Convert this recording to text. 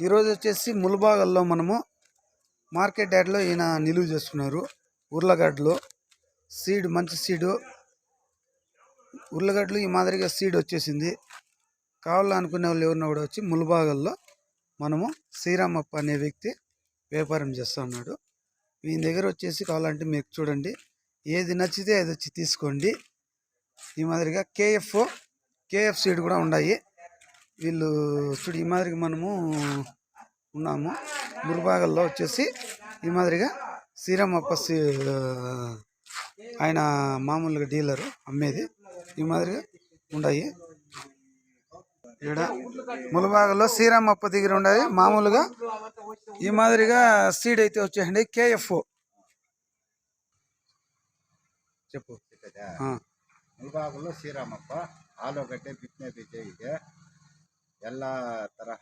ఈరోజు వచ్చేసి ములబాగల్లో మనము మార్కెట్ యార్డ్లో ఈయన నిలువ చేస్తున్నారు. ఉర్లగడ్డలు సీడ్, మంచి సీడు. ఉర్లగడ్డలు ఈ మాదిరిగా సీడ్ వచ్చేసింది. కావాలనుకునే వాళ్ళు ఎవరిన కూడా వచ్చి ములబాగల్లో మనము శ్రీరామప్ప అనే వ్యక్తి వ్యాపారం చేస్తూ ఉన్నాడు. ఈయన దగ్గర వచ్చేసి కావాలంటే మీకు చూడండి, ఏది నచ్చితే అది వచ్చి తీసుకోండి. ఈ మాదిరిగా కేఎఫ్ సీడ్ కూడా ఉన్నాయి. వీళ్ళు చూడు ఈ మాదిరిగా మనము ఉన్నాము. ములబాగల్లో వచ్చేసి ఈ మాదిరిగా శ్రీరామప్ప ఆయన మామూలుగా డీలరు అమ్మేది ఈ మాదిరిగా ఉన్నాయి. ఇక్కడ ములబాగల్లో శ్రీరామప్ప దగ్గర ఉన్నాయి. మామూలుగా ఈ మాదిరిగా సీడ్ అయితే వచ్చేయండి. కేఎఫ్ చెప్పు. ಮುಳಬಾಗಿಲು ಶ್ರೀರಾಮಪ್ಪ ಆಲೂಗಡ್ಡೆ ಬಿತ್ತನೆ ಬೀಜ ಇದೆ ಎಲ್ಲ ತರಹ